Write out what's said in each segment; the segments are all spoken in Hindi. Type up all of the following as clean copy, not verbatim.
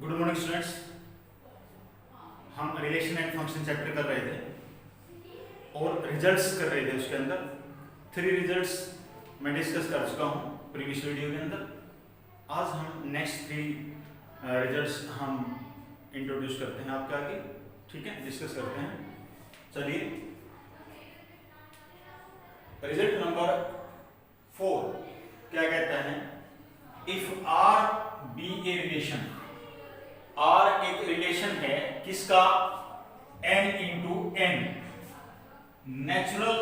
Good morning students. हम रिलेशन एंड फंक्शन चैप्टर कर रहे थे और रिजल्ट्स कर रहे थे। उसके अंदर 3 रिजल्ट्स मैं डिस्कस कर चुका हूँ प्रीवियस वीडियो के अंदर। आज हम नेक्स्ट 3 रिजल्ट्स हम इंट्रोड्यूस करते हैं आपके आगे, ठीक है, डिस्कस करते हैं। चलिए, रिजल्ट नंबर 4 क्या कहता है? If R be a relation, R एक रिलेशन है किसका? n into N, natural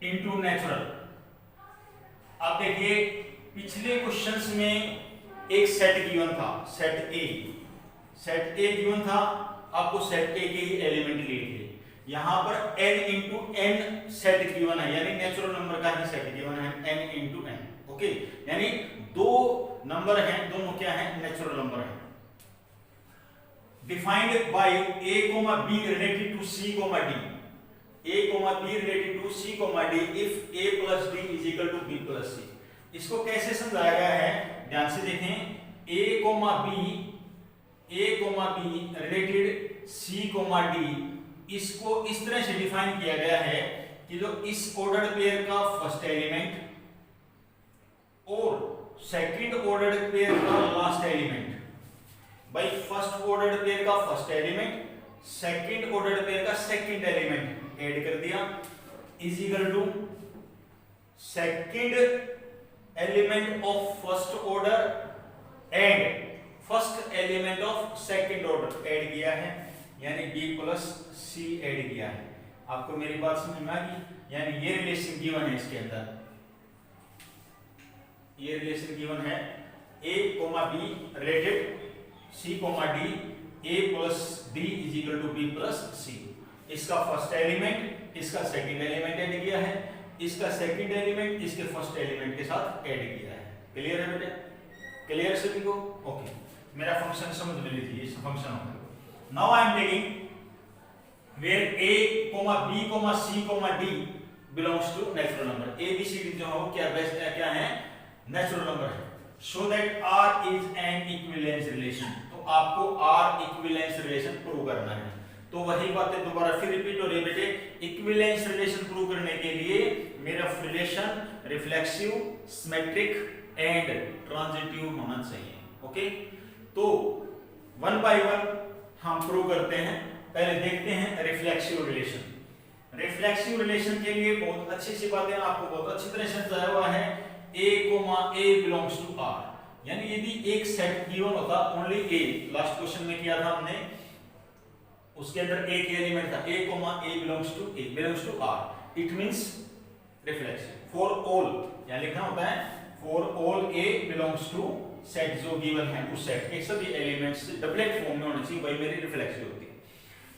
into natural. अब देखिए, पिछले क्वेश्चंस में एक सेट गिवन था, सेट ए गिवन था। आपको सेट ए के ही एलिमेंट लिए थे। यहां पर n into N set given है, यानी नेचुरल नंबर का ही सेट गिवन है, n इंटू एन। ओके, यानी दो नंबर हैं, दोनों क्या हैं? नेचुरल नंबर हैं। Defined by a, b related to c, d, a, b related to c, d if a plus d is equal to b plus c। इसको कैसे समझाया गया है? ध्यान से देखें। a, b related c, d, इसको इस तरह से डिफाइन किया गया है कि जो इस ऑर्डर्ड पेयर का फर्स्ट एलिमेंट और सेकंड ऑर्डर्ड पेयर का लास्ट एलिमेंट, भाई फर्स्ट ऑर्डर्ड पेयर का first element, second ordered pair का सेकंड एलिमेंट ऐड कर दिया, is equal to second element of first order and first element of second order add किया है, यानी b प्लस c ऐड किया है। आपको मेरी बात समझ में आ गई? यानी ये रिलेशन गिवन है, इसके अंदर ये रिलेशन गिवन है a, b related c, d, a plus d is equal to b plus c। इसका फर्स्ट एलिमेंट इसका सेकंड एलिमेंट ऐड किया है, इसका सेकंड एलिमेंट इसके फर्स्ट एलिमेंट के साथ ऐड किया है। क्लियर है बेटे? क्लियर सभी को? ओके, मेरा फंक्शन समझ में लीजिए। इस फंक्शन होगा now I am taking where a, b, c, d belongs to natural number. a b c d जो हो क्या है? नेचुरल नंबर है। So that r is an equivalence relation. तो आपको r इक्विवेलेंस रिलेशन प्रूव करना है। तो वही बातें दोबारा फिर रिपीट हो रही है बेटे। इक्विवेलेंस रिलेशन प्रूव करने के लिए मेरा relation reflexive, symmetric and transitive होना चाहिए। ओके, तो वन बाय वन हम प्रूव करते हैं। पहले देखते हैं रिफ्लेक्सिव रिलेशन। रिफ्लेक्सिव रिलेशन के लिए बहुत अच्छी सी बातें आपको बहुत अच्छी तरह से समझाया हुआ है। a, बिलोंग्स टू r, यानी यदि एक सेट गिवन होता ओनली a, लास्ट क्वेश्चन में किया था हमने, उसके अंदर एक एलिमेंट था a, belongs to r, it means reflexive for all. यहां लिखना होता है for all a belongs to set जो गिवन है, उस सेट के सभी एलिमेंट्स डबलेट फॉर्म में होने चाहिए, वही मेरी रिफ्लेक्सिव होती है।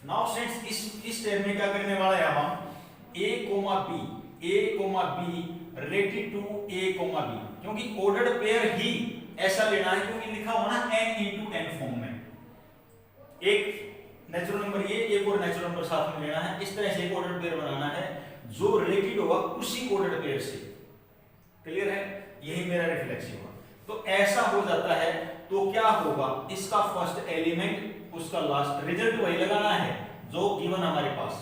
नाउ स्टूडेंट्स, इस स्टेप में क्या करने वाला है हम? a, b related to a, b, क्योंकि ऑर्डर्ड पेयर ही ऐसा लेना है, क्योंकि लिखा हुआ ना n इंटू n फॉर्म में। एक नेचुरल नंबर ये, एक और नेचुरल नंबर साथ में लेना है। इस तरह से एक ऑर्डर्ड पेयर बनाना है जो रिलेटेड होगा उसी ऑर्डर्ड पेयर से। क्लियर है? यही मेरा रिफ्लेक्सिव होगा। तो ऐसा हो जाता है तो क्या होगा? इसका फर्स्ट एलिमेंट उसका लास्ट, रिजल्ट वही लगाना है जो गिवन हमारे पास,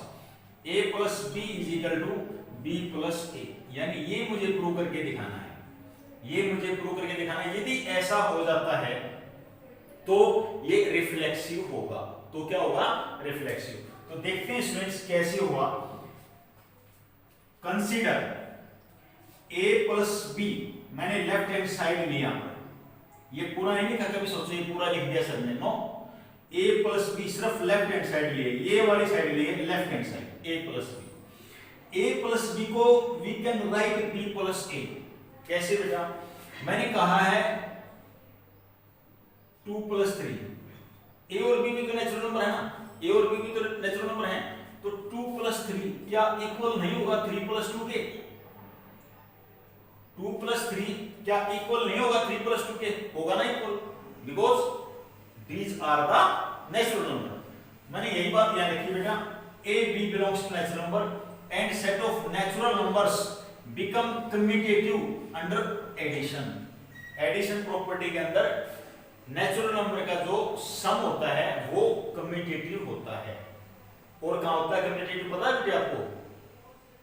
a plus b is equal to b plus a, यानी ये मुझे प्रूव करके दिखाना है। यदि ऐसा हो जाता है तो ये रिफ्लेक्सिव होगा। तो क्या होगा? रिफ्लेक्सिव। तो देखते हैं स्टूडेंट्स कैसे होगा। कंसीडर a प्लस b, मैंने लेफ्ट हैंड साइड लिया, ये पूरा नहीं लिखा, कभी सोचो ये पूरा लिख दिया सर ने, नो। a प्लस b सिर्फ लेफ्ट हैंड साइड लिए, ये वाली साइड लिए left hand side, a plus b को we can write b plus a। कैसे बेटा? मैंने कहा है 2 प्लस 3, a और b भी तो नेचुरल नंबर है ना, a और b भी तो नेचुरल नंबर है, तो 2 प्लस 3 क्या इक्वल नहीं होगा 3 प्लस 2 के? 2 प्लस 3 क्या इक्वल नहीं होगा 3 प्लस 2 के? होगा ना equal, because these are the natural number. मैंने यही बात याद रखी बेटा। a, b belongs to natural number and set of natural numbers become commutative under addition। Addition property के अंदर नेचुरल नंबर का जो सम होता है वो कम्यूटेटिव होता है। और कहां होता है कम्यूटेटिव, पता है बेटे आपको?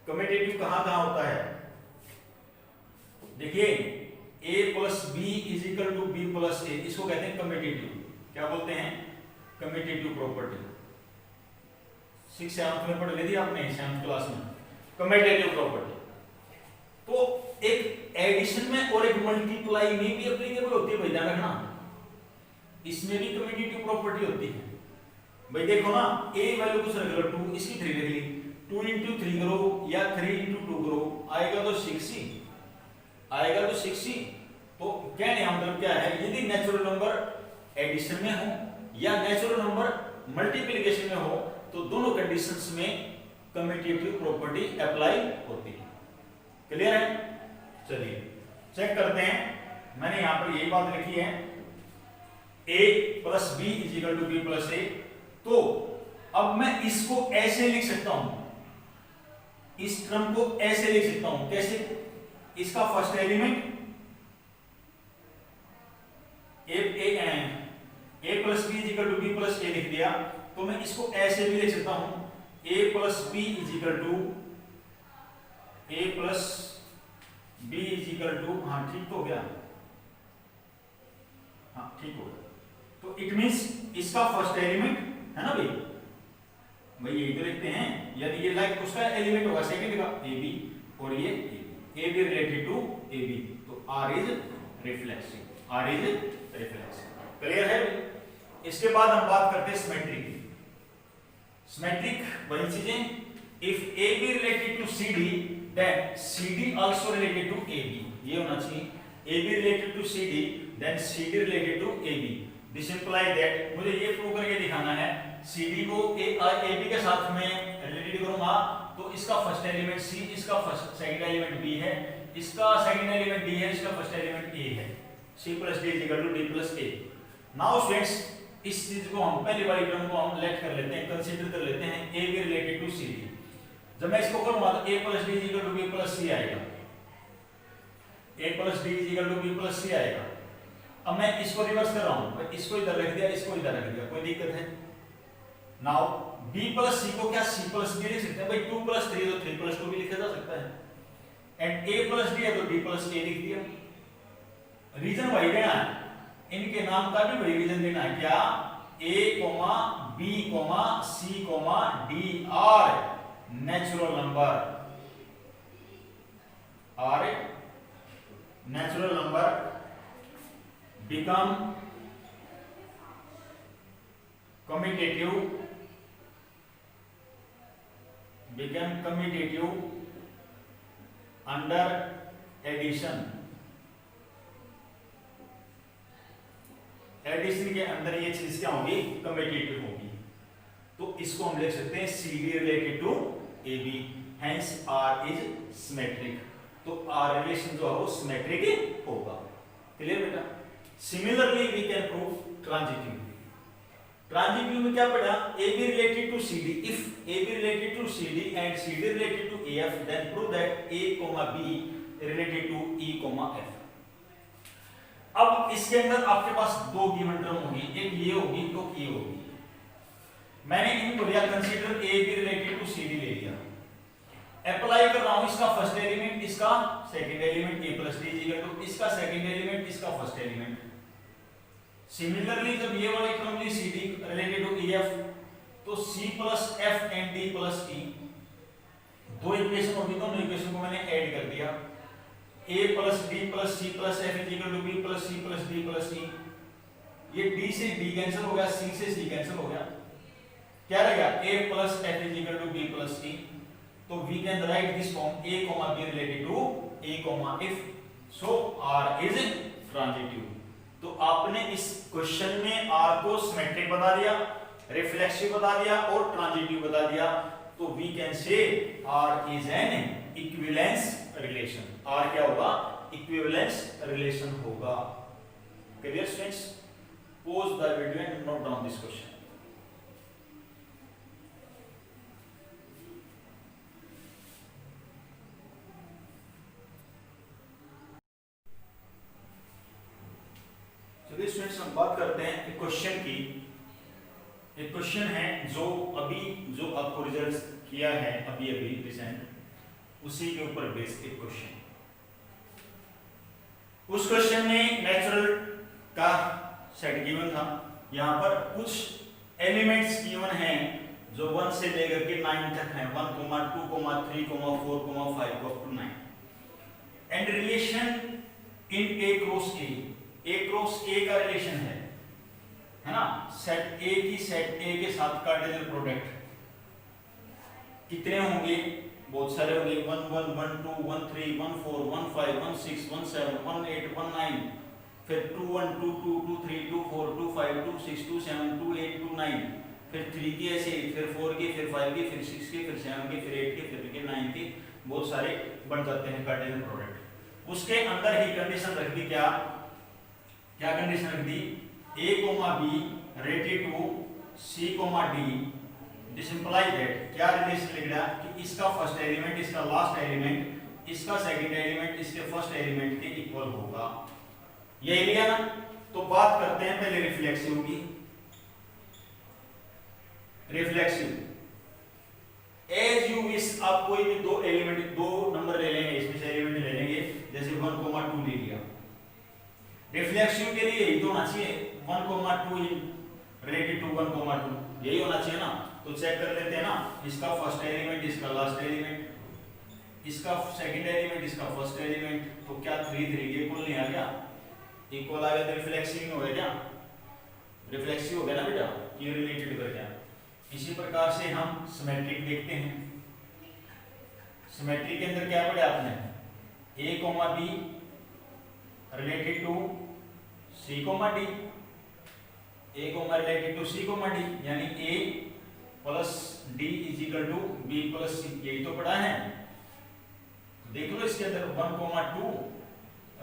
कम्यूटेटिव कहां कहां होता है? देखिए a plus B is equal to b plus a, इसको कहते हैं कम्यूटेटिव। क्या बोलते हैं? Commutative property. 6th-7th में पढ़ ली थी आपने, 7th क्लास में, कम्यूटेटिव प्रॉपर्टी। तो एक एडिशन में और एक मल्टीप्लाई में भी एप्लीकेबल होती है भाई, ध्यान रखना। इसमें भी कम्यूटेटिव प्रॉपर्टी होती है भाई। देखो ना, a वैल्यू कुछ रख लो 2, इसकी 3 रख ली, 2 into 3 करो या 3 into 2 करो, आएगा तो 6 ही आएगा, तो 6 ही। तो कहने का मतलब क्या है, यदि नेचुरल नंबर एडिशन में हो या नेचुरल नंबर मल्टीप्लिकेशन में हो तो दोनों कंडीशंस में कम्यूटेटिव प्रॉपर्टी अप्लाई होती है। क्लियर है? चलिए चेक करते हैं। मैंने यहां पर यही बात लिखी है, a plus B is equal to b plus a. तो अब मैं इसको ऐसे लिख सकता हूं, इस टर्म को ऐसे लिख सकता हूं। कैसे? इसका first element a plus B is equal to b plus a लिख दिया, तो मैं इसको ऐसे भी लिख सकता हूं, a plus B is equal to a plus B is equal to, हाँ ठीक तो हो गया, हाँ ठीक हो गया। तो इट मींस इसका फर्स्ट एलिमेंट है ना भाई, यही तो लिखते हैं। यदि ये लाइक उसका एलिमेंट होगा सेकंड का ए बी, और ये a B related to A B, तो R is reflexive, R is reflexive. Clear है? इसके बाद हम बात करते हैं सिमेट्रिक की। सिमेट्रिक वही चीजें, if A B related to C D then C D also related to A B, ये होना चाहिए। A B related to C D then C D related to A B. This imply that, मुझे ये प्रूव करके दिखाना है, सी डी को ए बी के साथ में रिलेटेड करूंगा तो इसका फर्स्ट एलिमेंट सी, इसका फर्स्ट सेकंड एलिमेंट बी है, इसका सेकंड एलिमेंट डी है, इसका फर्स्ट एलिमेंट ए है। C plus D is equal to D plus A. Now students, इस चीज को हम पहली वाली टर्म को हम लेट कर लेते हैं, कंसीडर कर लेते हैं, a B related to C d. जब मैं इसको करूंगा तो a plus D is equal to b plus c आएगा, a plus D is equal to b plus c आएगा। अब मैं इसको रिवर्स कर रहा हूं, इसको इधर रख दिया, इसको इधर रख दिया, कोई दिक्कत है? नाउ b प्लस सी को क्या c प्लस d लिख सकते हैं भाई, 2 प्लस 3 तो 3 प्लस 2 भी लिखा जा सकता है, एंड a प्लस d है तो d प्लस a लिख दिया। रीजन वही देना है, इनके नाम का भी वही रीजन देना है, क्या? a, b, c, d are natural number, are natural number become commutative, become commutative under addition। एडिशन के अंदर ये चीज क्या होगी? कम्यूटेटिव होगी। तो इसको हम लिख सकते हैं C D related to A B, hence R is symmetric. तो आर रिलेशन जो है वो सिमेट्रिक होगा। क्लियर बेटा? Similarly we can prove transitive. Transitive में क्या पढ़ा? A B related to C D, if A B related to C D and C D related to A F, then prove that A B related to E F. अब इसके अंदर आपके पास दो गिवन टर्म होगी, एक ये होगी तो ये होगी। मैंने इनको लिया consider A B related to C D ले लिया, अप्लाई कर रहा हूं इसका फर्स्ट एलिमेंट, इसका second element, a plus D is equal to इसका सेकंड एलिमेंट, इसका फर्स्ट एलिमेंट। सिमिलरली जब ये वाली टर्म ली C D related to ef, तो c plus f and d plus e, दो इक्वेशन होगी, दोनों इक्वेशन को मैंने ऐड कर दिया, a plus d plus c plus f is equal to b plus c plus d plus e। ये d से d कैंसिल हो गया, c से c कैंसिल हो गया, क्या रहेगा? a plus f is equal to b plus e। तो we can write this form a, b related to a, if, so r is transitive। तो आपने इस क्वेश्चन में r को सिमेट्रिक बता दिया, रिफ्लेक्सिव बता दिया और ट्रांजिटिव बता दिया। तो we can say r is an equivalence relation। r क्या होगा? equivalence relation होगा। Clear students? Pause the video and note down this question। चलिए स्टूडेंट्स हम बात करते हैं एक क्वेश्चन की। एक क्वेश्चन है जो आपको रिजल्ट किया है अभी रिसेंट, उसी के ऊपर बेस्ड एक क्वेश्चन। उस क्वेश्चन में नेचुरल का सेट गिवन था। यहाँ पर कुछ एलिमेंट्स गिवन हैं जो 1 से लेकर के 9 तक हैं, 1, 2, 3, 4, 5 up to 9। And relation in A cross A का रिलेशन है ना। सेट A की सेट A के साथ कार्डिनल प्रोडक्ट कितने होंगे? बहुत सारे होंगे, 1, 1, 1, 2, 1, 3, 1, 4, 1, 5, 1, 6, 1, 7, 1, 8, 1, 9, फिर 2, 1, 2, 2, 2, 3, 2, 4, 2, 5, 2, 6, 2, 7, 2, 8, 2, 9, फिर 3 के ऐसे, फिर 4 के, फिर 5 के, फिर 6 के, फिर 7 के, फिर 8 के, फिर 9 के, बहुत सारे बन जाते हैं कार्डिनल प्रोडक्ट। उसके अंदर ही कंडीशन रख दी, क्या कंडीशन रख दी? A, B related to C, D। This implies that, क्या रिलेशन लिख रहा कि इसका फर्स्ट एलिमेंट, इसका लास्ट एलिमेंट, इसका सेकंड एलिमेंट, इसके फर्स्ट एलिमेंट के इक्वल होगा। यही लिया ना। तो बात करते हैं पहले रिफ्लेक्सिव की। रिफ्लेक्सिव एज यू विश, आप कोई भी दो नंबर ले लेंगे, इसमें से एलिमेंट ले लेंगे, जैसे 1, 2 ले लिया। रिफ्लेक्सिव के लिए यही तो होना चाहिए, 1, 2 रिलेटेड टू 1, 2, यही होना चाहिए ना। तो चेक कर लेते हैं ना, इसका फर्स्ट एलिमेंट, इसका लास्ट एलिमेंट, इसका सेकंड एलिमेंट, इसका फर्स्ट एलिमेंट, तो क्या 3 3 के इक्वल नहीं आ गया? इक्वल आ गया तो रिफ्लेक्सिव हो गया क्या? रिफ्लेक्सिव हो गया ना बेटा, ये रिलेटेड कर गया। इसी प्रकार से हम सिमेट्रिक देखते हैं। सिमेट्रिक के अंदर क्या पढ़ा आपने? A, B related to C, D। A, related to C, D, यानी A plus D is equal to B plus C, यही तो पढ़ा है। देख लो इसके अंदर 1, 2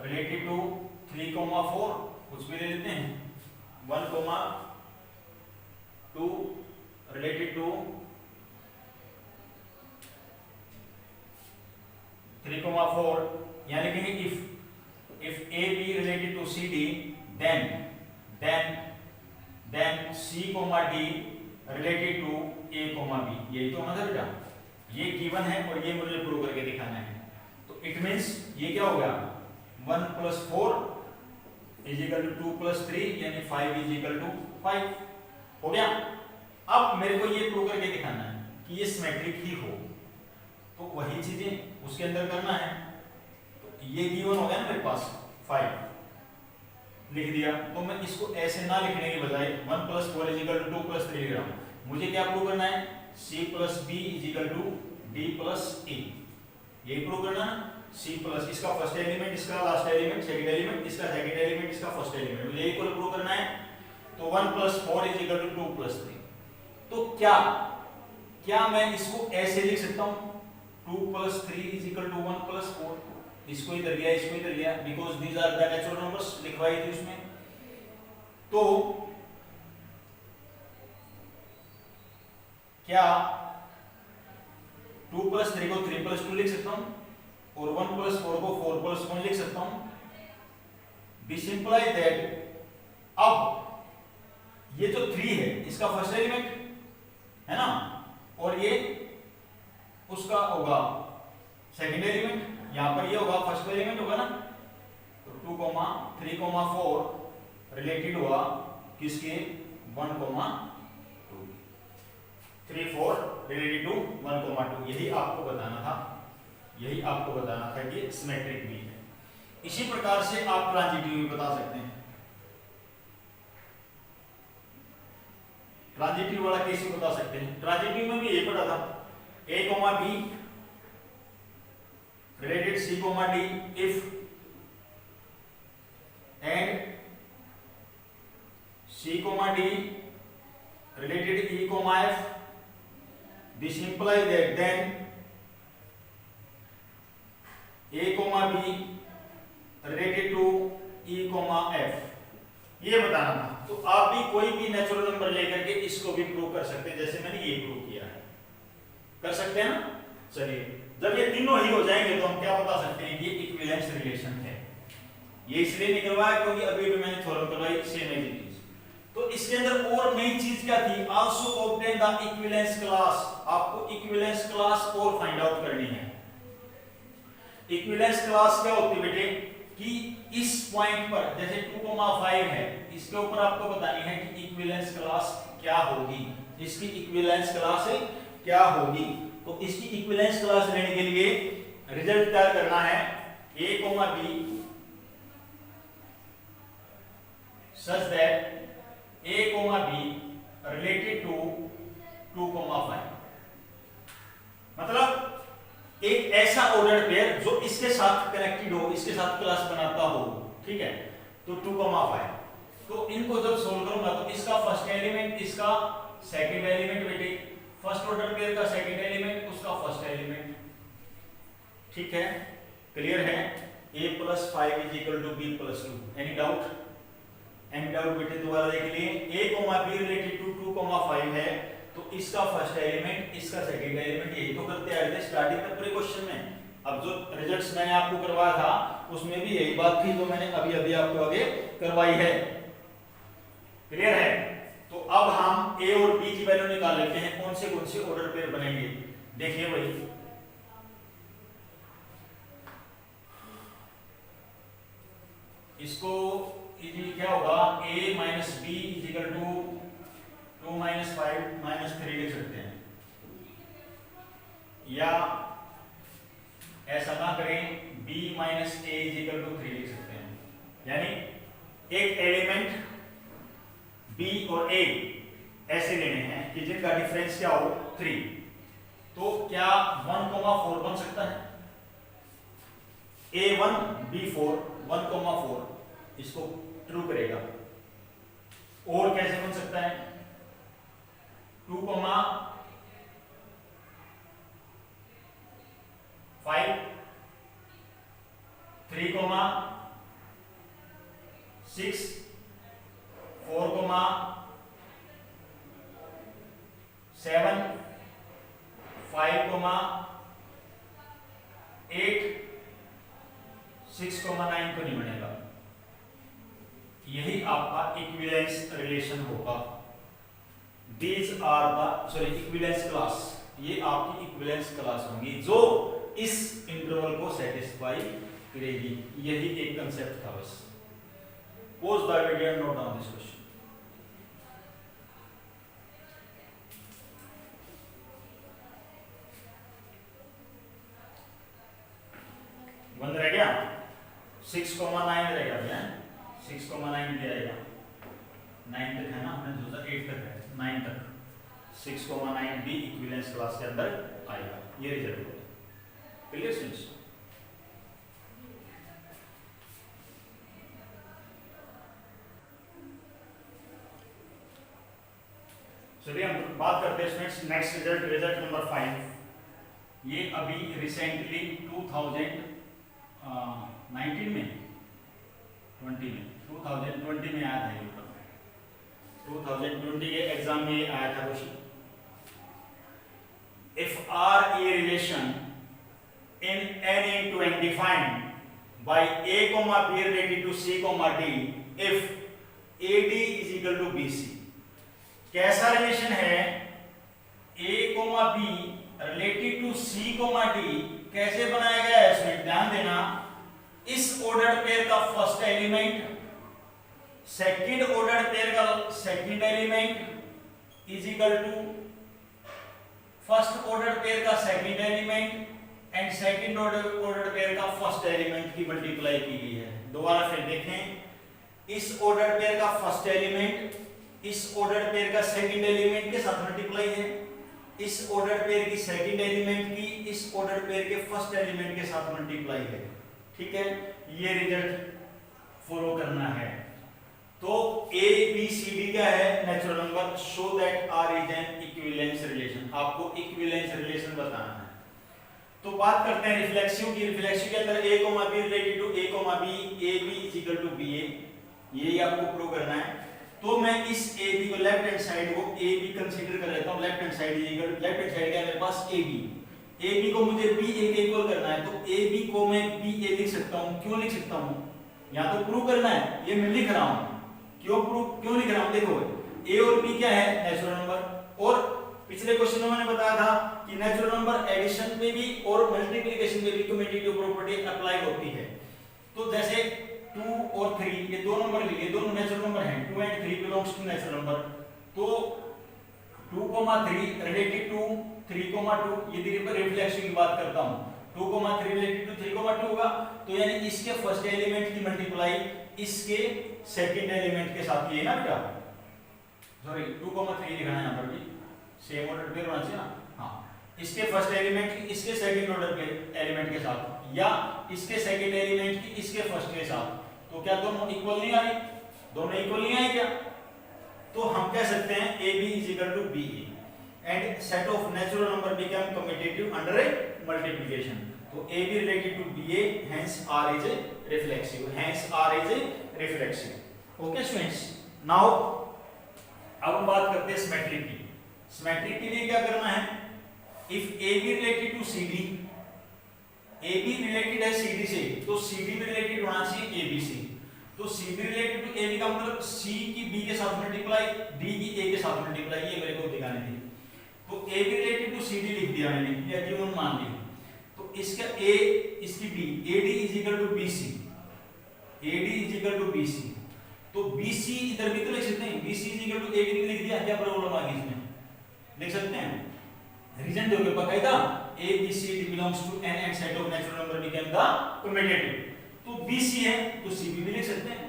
रिलेटेड टू 3, 4, कुछ भी ले लेते हैं। 1, 2 रिलेटेड टू 3, 4, यानी कि if A B related to C D, then C, D related to A, B, यही तो होना था बेटा। ये गिवन है और ये मुझे प्रूव करके दिखाना है। तो इट मींस ये क्या हो गया? 1 + 4 = 2 + 3, यानी 5 = 5 हो गया। अब मेरे को ये प्रूव करके दिखाना है कि ये सिमेट्रिक ही हो, तो वही चीजें उसके अंदर करना है। तो ये गिवन हो गया ना मेरे पास 5 लिख दिया, तो मैं इसको ऐसे ना लिखने के बजाय 1 + 4 = 2 + 3 लिख रहा हूं। मुझे क्या प्रूव करना है? C + B = D + E, यही प्रूव करना है। C प्लस इसका फर्स्ट एलिमेंट, इसका लास्ट एलिमेंट, सेकंड एलिमेंट, इसका सेकंड एलिमेंट, इसका फर्स्ट एलिमेंट, मुझे यही प्रूव करना है। तो 1 + 4 = 2 + 3। तो क्या मैं इसको ऐसे लिख सकता हूं? 2 + 3 = 1 + 4, इसको इधर लिया, इसको इधर लिया, because these are the natural numbers लिखवाई थी उसमें। तो क्या 2 + 3 को 3 + 2 लिख सकता हूं और 1 + 4 को 4 + 1 लिख सकता हूं? दिस इंप्लाइज दैट, अब ये जो 3 है इसका फर्स्ट एलिमेंट है ना, और ये उसका होगा सेकंड एलिमेंट, यहां पर ये होगा फर्स्ट एलिमेंट होगा ना। तो 2, 3, 4 रिलेटेड हुआ किसके? 1, 2, 3, 4 रिलेटेड टू 1, 2। यही आपको बताना था कि सिमेट्रिक भी है। इसी प्रकार से आप ट्रांजिटिव भी बता सकते हैं। ट्रांजिटिव वाला कैसे बता सकते हैं? ट्रांजिटिव में भी यही पढ़ा था, A, B related C, D if and C, D related E, F, this implies that then A, B related to E, F, ये बताना था। तो आप भी कोई भी नेचुरल नंबर लेकर के इसको भी प्रूव कर सकते हैं, जैसे मैंने ये प्रूव किया है। कर सकते हैं ना? चलिए, जब ये तीनों ही हो जाएंगे तो हम क्या बता सकते हैं कि ये इक्विवेलेंस रिलेशन है। ये इसलिए निकलवाया क्योंकि अभी भी मैंने थ्योरम करवाई, सेम है। तो इसके अंदर और नई चीज क्या थी, also obtain the equivalence class, आपको इक्विवेलेंस क्लास और फाइंड आउट करनी है। इक्विवेलेंस क्लास क्या होती है बेटे कि इस पॉइंट पर जैसे 2,5 है, इसके ऊपर आपको बतानी है कि इक्विवेलेंस क्लास क्या होगी, इसकी इक्विवेलेंस क्लास क्या होगी। तो इसकी इक्विवेलेंस क्लास लेने के लिए रिजल्ट तैयार करना है a, b such that a, b related to 2,5, मतलब एक ऐसा ऑर्डर्ड पेयर जो इसके साथ कनेक्टेड हो, इसके साथ क्लास बनाता हो, ठीक है। तो 2,5, तो इनको जब सोल्व करूंगा तो इसका फर्स्ट एलिमेंट, इसका सेकंड एलिमेंट बेटे, फर्स्ट ऑर्डर पेयर का सेकंड एलिमेंट, उसका फर्स्ट एलिमेंट, ठीक है, क्लियर है। a + 5 = b + 2, any doubt? Any doubt बेटे दोबारा देख लिए। a, b रिलेटेड टू 2,5 है, तो इसका फर्स्ट एलिमेंट, इसका सेकंड एलिमेंट, यही तो करते आ रहे थे स्टार्टिंग तक पूरे क्वेश्चन में। अब जो रिजल्ट्स मैंने आपको करवाया था उसमें भी यही बात थी जो मैंने अभी अभी आपको आगे करवाई है, क्लियर है। तो अब हम a और b की वैल्यू निकाल लेते हैं, कौन से ऑर्डर पेयर बनेंगे। देखिए भाई, इसको क्या होगा, a - b = 2 - 5 - 3 लिख सकते हैं, या ऐसा ना करें, b - a = 3 लिख सकते हैं। यानी एक एलिमेंट b और a ऐसे लेने हैं कि जिनका डिफरेंस क्या हो 3, तो क्या 1,4 बन सकता है, a1 b4 1,4, इसको ट्रू करेगा। और कैसे बन सकता है, 2,5 3,6 4,7 5,8 6,9 तो नहीं बनेगा। यही आपका इक्विवेलेंस रिलेशन होगा। These are the equivalence class, ये आपकी इक्विवेलेंस क्लास होंगी जो इस इंटरवल को सेटिस्फाई करेगी। यही एक कंसेप्ट था बस। Pose the video and note down this question. One रह गया, 6,9 रहेगा भैया, 6,9 भी आएगा, 9 तक है ना, हमने सोचा 8 तक है, 9 तक 6,9 भी इक्विवेलेंस क्लास के अंदर आएगा। ये रिजल्ट होगा, क्लियर स्टूडेंट्स। चलिए हम बात करते हैं students next result, result number 5। ये अभी रिसेंटली 2019 में 2020 में आया था, ये 2020 के एग्जाम में आया था question. If R a relation in any to n defined by a, b related to c, d if ad is equal to bc, कैसा रिलेशन है a, b related to c, d, कैसे बनाया गया है इसमें ध्यान देना। इस ऑर्डर पेयर का first element, second order pair का second element is equal to first order pair का second element and second order pair का फर्स्ट एलिमेंट की मल्टीप्लाई की गई है। दोबारा फिर देखें, इस ऑर्डर पेयर का फर्स्ट एलिमेंट इस ऑर्डर पेयर का सेकंड एलिमेंट के साथ मल्टीप्लाई है, इस ऑर्डर पेयर की सेकंड एलिमेंट की इस ऑर्डर पेयर के फर्स्ट एलिमेंट के साथ मल्टीप्लाई है, ठीक है। ये रिजल्ट फॉलो करना है। तो ए बी सी डी क्या है, natural number, show that R is an equivalence relation, आपको इक्विवेलेंस रिलेशन बताना है। तो बात करते हैं रिफ्लेक्सिव की। रिफ्लेक्सिव के अंदर a, b related to a, b, ab is equal to ba, यही आपको प्रूव करना है। तो मैं इस ab को लेफ्ट हैंड साइड को ab कंसीडर कर लेता हूं, left hand side is equal, left hand side क्या है मेरे पास ab को मुझे ba के इक्वल करना है, तो ab को मैं ba लिख सकता हूं। क्यों लिख सकता हूं, यहां तो प्रूव करना है, ये मैं लिख रहा हूं। क्यों लिख रहा हूं? देखो ए और बी क्या है? Natural number. और पिछले क्वेश्चन में मैंने बताया था कि नेचुरल नंबर एडिशन में भी और मल्टीप्लिकेशन में भी कम्यूटेटिव प्रॉपर्टी अप्लाई होती है। तो जैसे 2 और 3 ये दो नंबर लिए, दोनों नेचुरल नंबर हैं, 2 and 3 belongs to natural number. तो 2,3 रिलेटेड टू 3,2 ये रिफ्लेक्सिव की बात करता हूं, 2,3 रिलेटेड टू 3,2 होगा। तो यानी इसके फर्स्ट एलिमेंट की मल्टीप्लाई इसके सेकंड एलिमेंट के साथ, ये ना बेटा, सॉरी 2,3 लिखना है यहां पर भी, सेम ऑर्डर पे होना चाहिए ना। हाँ, इसके फर्स्ट एलिमेंट की इसके सेकंड ऑर्डर के एलिमेंट के साथ, या इसके सेकंड एलिमेंट की इसके फर्स्ट के साथ। तो क्या दोनों इक्वल नहीं आ रही? दोनों इक्वल नहीं आए क्या? तो हम कह सकते हैं a b is equal to b a and set of natural number become commutative under a multiplication. तो A B related to b a, hence R is a reflexive, hence R is a reflexive. Okay students, now अब हम बात करते हैं सिमेट्रिक की। सिमेट्रिक के लिए क्या करना है? If A B related to C D, A B related है सी डी से, तो सी डी भी रिलेटेड होना चाहिए ए बी से। तो C B related to A B का मतलब सी की बी के साथ मल्टीप्लाई, डी की ए के साथ मल्टीप्लाई, ये मेरे को दिखाने थी। तो A B related to C D लिख दिया मैंने, या गिवन मान लिया। तो इसका ए, इसकी D, A D is equal to B C, A D is equal to B C. तो बी सी इधर भी तो लिख सकते हैं, B C is equal to A B लिख दिया, क्या प्रॉब्लम आ गई इसमें? लिख सकते हैं, रीजन दोगे बकायदा, A B C D belongs to N and set of natural number become the commutative. तो BC है तो CB भी लिख सकते हैं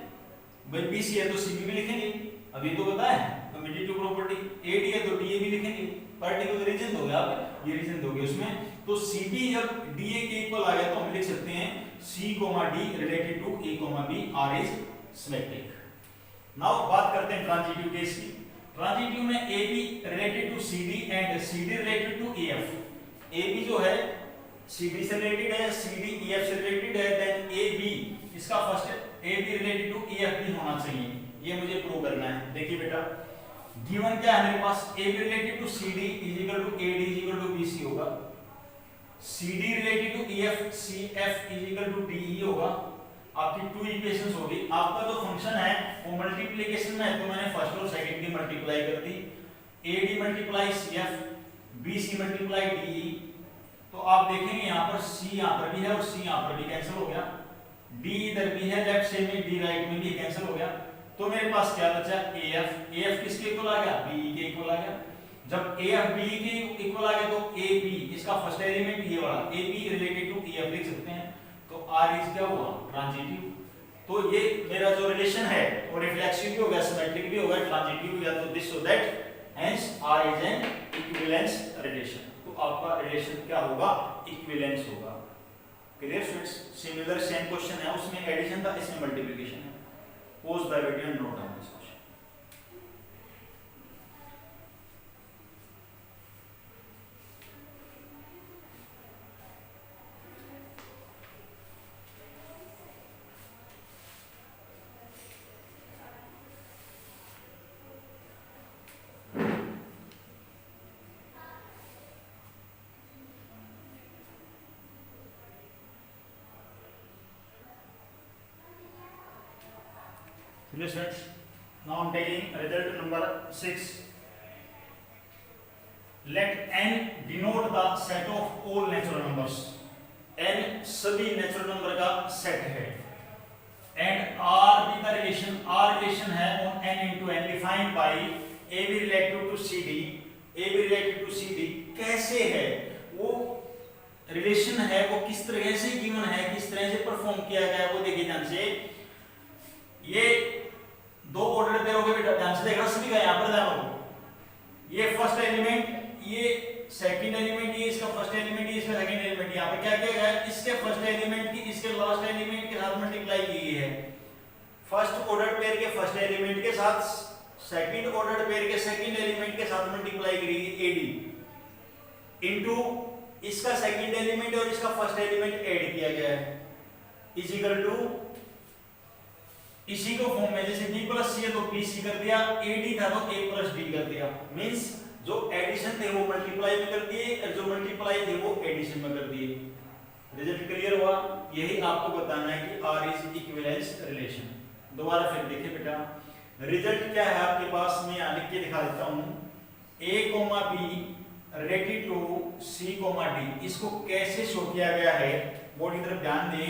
भाई, BC है तो CB भी लिखेंगे, अभी तो बताया कम्यूटेटिव प्रॉपर्टी। AD है तो DA भी लिखेंगे, पर्टिकुलर रीजन दोगे आप, ये रीजन दोगे उसमें। तो CB जब DA के इक्वल आ गया तो हम लिख सकते हैं C, D related to A, B R is symmetric. Now बात करते हैं ट्रांजिटिव केस की। ट्रांजिटिव में AB related to CD and CD related to EF। AB जो है CD से रिलेटेड है, CD EF से रिलेटेड है, देन AB इसका first AB related to EF भी होना चाहिए, ये मुझे प्रूव करना है। देखिए बेटा, गिवन क्या है मेरे पास? AB related to CD is equal to AD is equal to BC होगा, CD related to EF CF is equal to DE होगा। आपकी 2 इक्वेशंस होगी। आपका जो फंक्शन है वो मल्टीप्लिकेशन में है, तो मैंने फर्स्ट और सेकंड की मल्टीप्लाई कर दी, AD multiply CF, BC multiply DE। तो आप देखेंगे यहाँ पर C यहाँ पर भी है और C यहाँ पर भी कैंसिल हो गया, D इधर भी है लेफ्ट साइड में, D राइट में भी कैंसिल हो गया। तो मेरे पास क्या बचा? AF किसके इक्वल आ गया? BE के इक्वल आ गया। जब AF BE के इक्वल आ गया तो AB इसका फर्स्ट एलिमेंट ये वाला AB रिलेटेड टू EF लिख सकते हैं। तो R इज क्या हुआ? ट्रांजिटिव। तो ये मेरा जो रिलेशन है वो रिफ्लेक्सिव भी होगा, सिमेट्रिक भी होगा, ट्रांजिटिव भी होगा। तो this so that hence R is an equivalence relation. तो आपका रिलेशन क्या होगा? इक्विवेलेंस होगा। Clear students? Similar same question है, उसमें एडिशन था, इसमें मल्टीप्लिकेशन है। Pose the video and note down this question. Students, now I am taking result number 6. Let n denote the set of all natural numbers. n सभी नेचुरल नंबर का सेट है and R भी का रिलेशन, R रिलेशन है on n into n defined by AB related to CD, AB related to CD कैसे है? वो रिलेशन है वो किस तरह से गिवन है, किस तरह से परफॉर्म किया गया है वो देखिए ध्यान से। ये दो ऑर्डर पेयर हो गए बेटा, ध्यान से देखना सभी का, यहां पर ध्यान रखो। ये फर्स्ट एलिमेंट, ये सेकंड एलिमेंट, ये इसका फर्स्ट एलिमेंट, ये इसका सेकंड एलिमेंट। यहां पे क्या किया गया है? इसके फर्स्ट एलिमेंट की इसके लास्ट एलिमेंट के साथ मल्टीप्लाई की गई है। फर्स्ट ऑर्डर पेयर के फर्स्ट एलिमेंट के साथ सेकंड ऑर्डर पेयर के सेकंड एलिमेंट के साथ मल्टीप्लाई की गई AD इनटू इसका सेकंड एलिमेंट और इसका फर्स्ट एलिमेंट ऐड किया गया है इज इक्वल टू इसी को फॉर्म में, जैसे b प्लस c है तो bc कर दिया, ad था तो a प्लस d कर दिया। मींस जो एडिशन थे वो मल्टीप्लाई में कर दिए और जो मल्टीप्लाई थे वो एडिशन में कर दिए। रिजल्ट क्लियर हुआ? यही आपको बताना है कि R इज इक्विवेलेंस रिलेशन। दोबारा फिर देखिए बेटा, रिजल्ट क्या है आपके पास, मैं यहां लिख के दिखा देता हूं, a, b related to c, d। इसको कैसे शो किया गया है बोर्ड की तरफ ध्यान दें।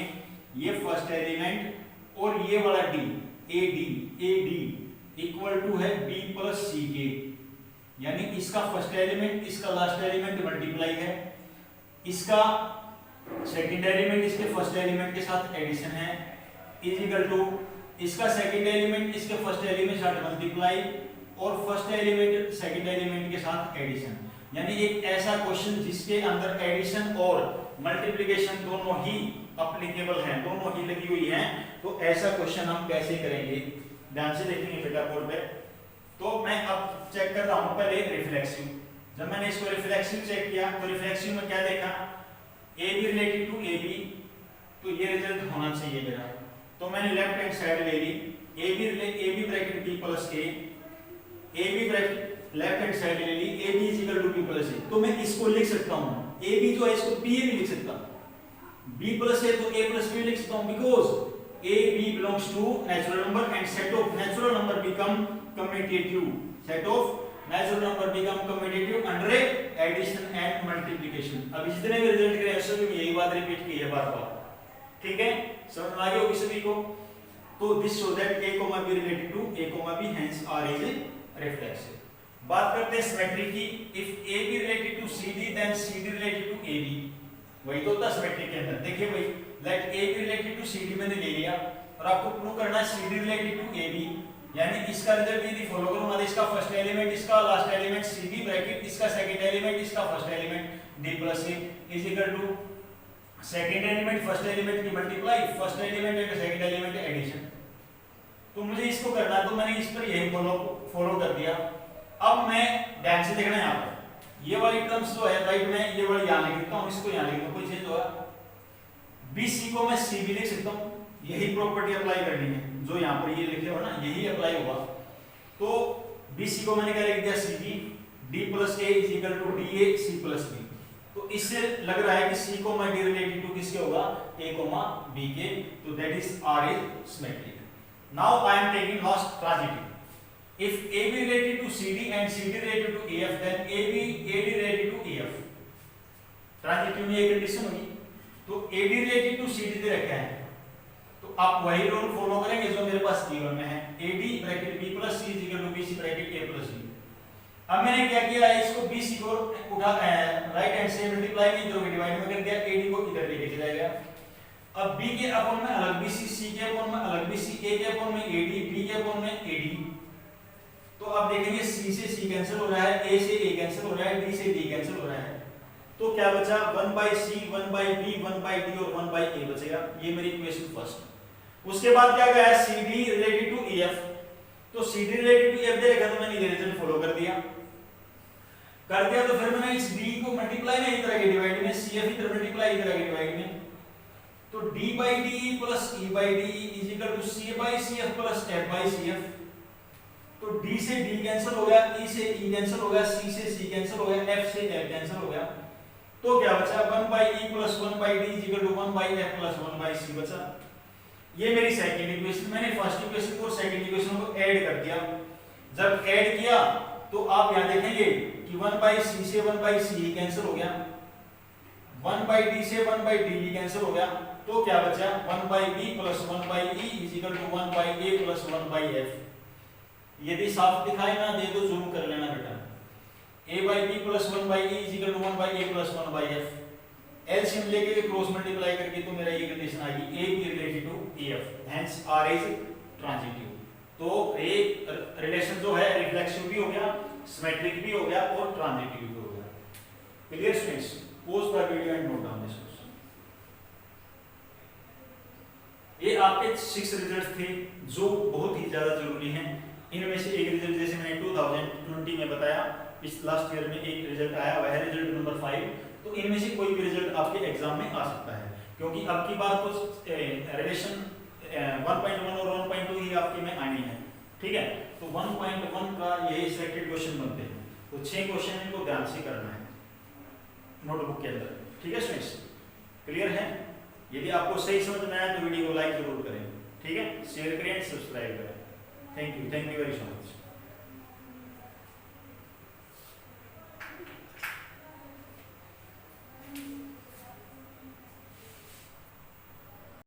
ये फर्स्ट एलिमेंट और ये वाला d, ad इक्वल टू है b प्लस c के, यानी इसका फर्स्ट एलिमेंट इसका लास्ट एलिमेंट मल्टीप्लाई है, इसका सेकंड एलिमेंट इसके फर्स्ट एलिमेंट के साथ एडिशन है, इज इक्वल टू इसका सेकंड एलिमेंट इसके फर्स्ट एलिमेंट के साथ मल्टीप्लाई और फर्स्ट एलिमेंट सेकंड एलिमेंट के साथ एडिशन। यानी एक ऐसा क्वेश्चन जिसके अंदर एडिशन और मल्टीप्लिकेशन दोनों ही एप्लीकेबल हैं, दोनों ही लगी हुई हैं, तो ऐसा क्वेश्चन हम कैसे करेंगे, ध्यान से देखेंगे बेटा बोर्ड पे। तो मैं अब चेक कर रहा हूं पहले रिफ्लेक्सिव। जब मैंने इसको रिफ्लेक्सिव चेक किया तो रिफ्लेक्सिव में क्या देखा, A B related to A B, तो ये रिजल्ट होना चाहिए मेरा। तो मैंने लेफ्ट हैंड साइड ले ली, a b bracket b plus a b bracket left hand side ले ली, a b is equal to b plus a. तो मैं इसको लिख सकता हूं, ए बी जो है इसको बी ए भी लिख सकता हूं, बी प्लस ए तो ए प्लस बी लिख सकता हूं, because A B belongs to natural number and set of natural number become commutative, set of natural number become commutative under addition and multiplication. अब जितने भी रिजल्ट के आंसर में यही बात रिपीट की है बार बार, ठीक है, समझ में आ गया होगी सभी को। तो this show that a, b related to a, b hence r is reflexive. बात करते हैं सिमेट्री की। If a b related to cd then cd related to ab, वही तो होता है सिमेट्री के अंदर। देखिए भाई, let a b related to cd मैंने ले लिया और आपको प्रूव करना है cd रिलेटेड टू ab, यानी इसका रिजल्ट यदि फॉलो करूंगा तो इसका फर्स्ट एलिमेंट इसका लास्ट एलिमेंट cd ब्रैकेट इसका सेकंड एलिमेंट इसका first element d plus a is equal to second element first element की multiply, first element and second element addition. तो मुझे इसको करना है, तो मैंने इस पर यही फॉलो कर दिया। अब मैं ध्यान से देखना है यहाँ पर ये वाली टर्म्स जो है राइट में, ये वाली यहाँ लिख देता हूँ, इसको यहाँ लिख दूँ, कोई चेंज होगा। BC को मैं C भी लिख सकता हूँ, यही प्रॉपर्टी अप्लाई करनी है जो यहाँ पर ये लिखे हो ना, यही अप्लाई होगा। तो BC को मैंने क्या लिख दिया, CB, D plus A is equal to DA C plus B। तो इससे लग रहा है कि C को D रिलेटेड टू किसके होगा, A, B के, तो that is R is symmetric. Now I am taking last transitive. If AB related to CD and CD related to AF, then AD related to AF। Transitive में ये कंडीशन होगी। तो AD related to CD दे रखा है, तो आप वही रूल फॉलो करेंगे जो मेरे पास गिवन में है, AD bracket B plus C is equal to BC bracket A plus B। अब मैंने क्या किया है, इसको BC को उठा राइट हैंड से मल्टीप्लाई नहीं करोगे, डिवाइड में कर दिया, AD को इधर लेके चला गया। अब B के अपॉन में अलग BC, C के अपॉन में अलग BC, A के अपॉन में AD, B के अपॉन में AD। तो आप देखेंगे C से C कैंसिल हो रहा है, A से A कैंसिल हो रहा है, D से D कैंसिल हो रहा है, तो क्या बचा 1/C 1/B 1/D और 1/A बचेगा। ये मेरी इक्वेशन फर्स्ट। उसके बाद क्या गया, CD रिलेटेड टू EF, तो CD रिलेटेड टू EF दे रखा, तो मैंने ये रिलेशन फॉलो कर दिया। तो फिर मैंने इस D को मल्टीप्लाई नहीं इधर के डिवाइड में, CF इधर मल्टीप्लाई इधर के डिवाइड में, तो D/DE plus E/DE is equal to C/CF plus F/CF। तो D से D कैंसिल हो गया, E से E कैंसिल हो गया, C से C कैंसिल हो गया, F से F कैंसिल हो गया, तो क्या बचा 1/E plus 1/D is equal to 1/F plus 1/C बचा। ये मेरी सेकंड इक्वेशन। मैंने फर्स्ट इक्वेशन को सेकंड इक्वेशन को ऐड कर दिया। जब ऐड किया तो आप यहां देखेंगे कि 1/C से 1/C कैंसिल हो गया, 1/D से 1/D कैंसिल हो गया, तो क्या बचा 1/B plus 1/E is equal to 1/A plus 1/F। यदि साफ दिखाई ना दे तो जूम कर लेना बेटा। A/B plus 1/E is equal to 1/A plus 1/F। LCM लेके क्रॉस मल्टीप्लाई करके तो मेरा ये कंडीशन आ गई A related to EF, hence R is transitive. तो एक रिलेशन जो है रिफ्लेक्सिव भी हो गया, सिमेट्रिक भी हो गया और ट्रांजिटिव भी हो गया। Clear students? Pose the video and note down this question. ये आपके 6 रिजल्ट्स थे जो बहुत ही ज्यादा जरूरी हैं। इनमें से एक रिजल्ट जैसे मैंने 2020 में बताया, इस लास्ट ईयर में एक रिजल्ट आया हुआ है, रिजल्ट नंबर 5। तो इनमें से कोई भी रिजल्ट आपके एग्जाम में आ सकता है, क्योंकि अब की बात तो रिलेशन 1.1 और 1.2 ही आपके में आनी है, ठीक है। तो 1.1 का यही सिलेक्टेड क्वेश्चन बनते हैं, तो 6 क्वेश्चन इनको ध्यान से करना है नोटबुक के अंदर, ठीक है स्टूडेंट्स? क्लियर है? यदि आपको सही समझ में आया तो वीडियो को लाइक जरूर करें, ठीक है, शेयर करें, सब्सक्राइब करें। Thank you very so much.